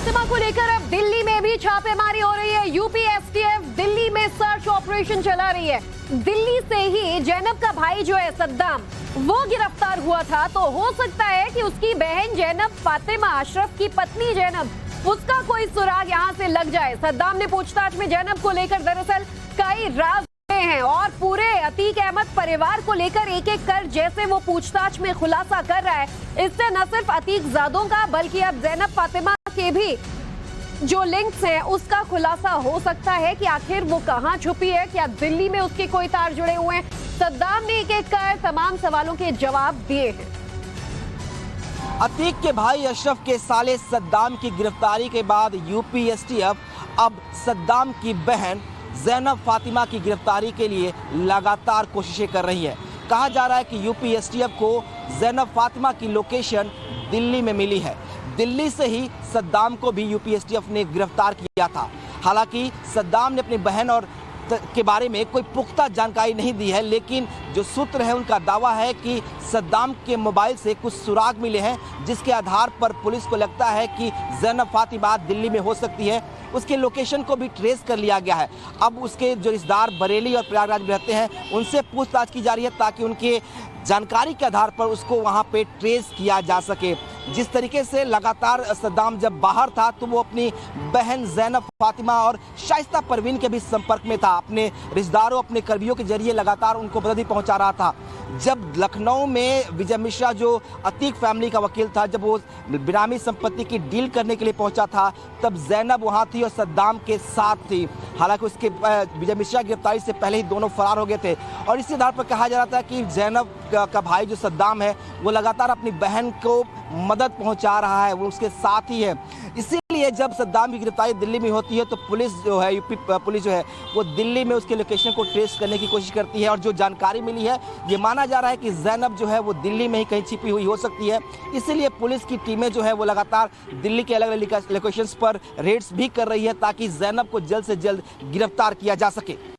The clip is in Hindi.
फातिमा को लेकर अब दिल्ली में भी छापेमारी हो रही है। यूपी एसटीएफ दिल्ली में सर्च ऑपरेशन चला रही है। दिल्ली से ही जैनब का भाई जो है सद्दाम, वो गिरफ्तार हुआ था। तो हो सकता है कि उसकी बहन जैनब फातिमा, अशरफ की पत्नी जैनब, उसका कोई सुराग यहाँ से लग जाए। सद्दाम ने पूछताछ में जैनब को लेकर दरअसल कई राज हैं और पूरे अतीक अहमद परिवार को लेकर एक एक कर जैसे वो पूछताछ में खुलासा कर रहा है, इससे न सिर्फ अतीक जादों का बल्कि अब जैनब फातिमा के भी जो लिंक्स हैं उसका खुलासा हो सकता है कि आखिर वो कहां छुपी है, क्या दिल्ली में उसके कोई तार जुड़े हुए हैं। सद्दाम ने एक एक कर तमाम सवालों के जवाब दिए हैं। अतीक के भाई अशरफ के साले सद्दाम की गिरफ्तारी के बाद यूपी एसटीएफ अब सद्दाम की बहन जैनब फातिमा की गिरफ्तारी के लिए लगातार कोशिशें कर रही है। कहा जा रहा है कि यूपी एसटीएफ को जैनब फातिमा की लोकेशन दिल्ली में मिली है। दिल्ली से ही सद्दाम को भी यूपी एसटीएफ ने गिरफ्तार किया था। हालांकि सद्दाम ने अपनी बहन और के बारे में कोई पुख्ता जानकारी नहीं दी है, लेकिन जो सूत्र है उनका दावा है कि सद्दाम के मोबाइल से कुछ सुराग मिले हैं, जिसके आधार पर पुलिस को लगता है कि जैनब फातिमा दिल्ली में हो सकती है। उसके लोकेशन को भी ट्रेस कर लिया गया है। अब उसके जो रिश्तेदार बरेली और प्रयागराज में रहते हैं उनसे पूछताछ की जा रही है ताकि उनके जानकारी के आधार पर उसको वहां पे ट्रेस किया जा सके। जिस तरीके से लगातार सद्दाम जब बाहर था तो वो अपनी बहन जैनब फातिमा और शाइस्ता परवीन के भी संपर्क में था। अपने रिश्तेदारों, अपने कर्मियों के जरिए लगातार उनको मदद भी पहुंचा रहा था। जब लखनऊ में विजय मिश्रा जो अतीक फैमिली का वकील था, जब वो बेनामी संपत्ति की डील करने के लिए पहुंचा था, तब जैनब वहां थी और सद्दाम के साथ थी। हालांकि उसके विजय मिश्रा की गिरफ्तारी से पहले ही दोनों फरार हो गए थे और इसी आधार पर कहा जा रहा था कि जैनब का भाई जो सद्दाम है वो लगातार अपनी बहन को मदद पहुंचा रहा है, वो उसके साथ ही है। इसीलिए जब सद्दाम की गिरफ्तारी दिल्ली में होती है तो पुलिस जो है, यूपी पुलिस जो है, वो दिल्ली में उसके लोकेशन को ट्रेस करने की कोशिश करती है। और जो जानकारी मिली है, ये माना जा रहा है कि जैनब जो है वो दिल्ली में ही कहीं छिपी हुई हो सकती है। इसीलिए पुलिस की टीमें जो है वो लगातार दिल्ली के अलग अलग लोकेशंस पर रेड्स भी कर रही है ताकि जैनब को जल्द से जल्द गिरफ्तार किया जा सके।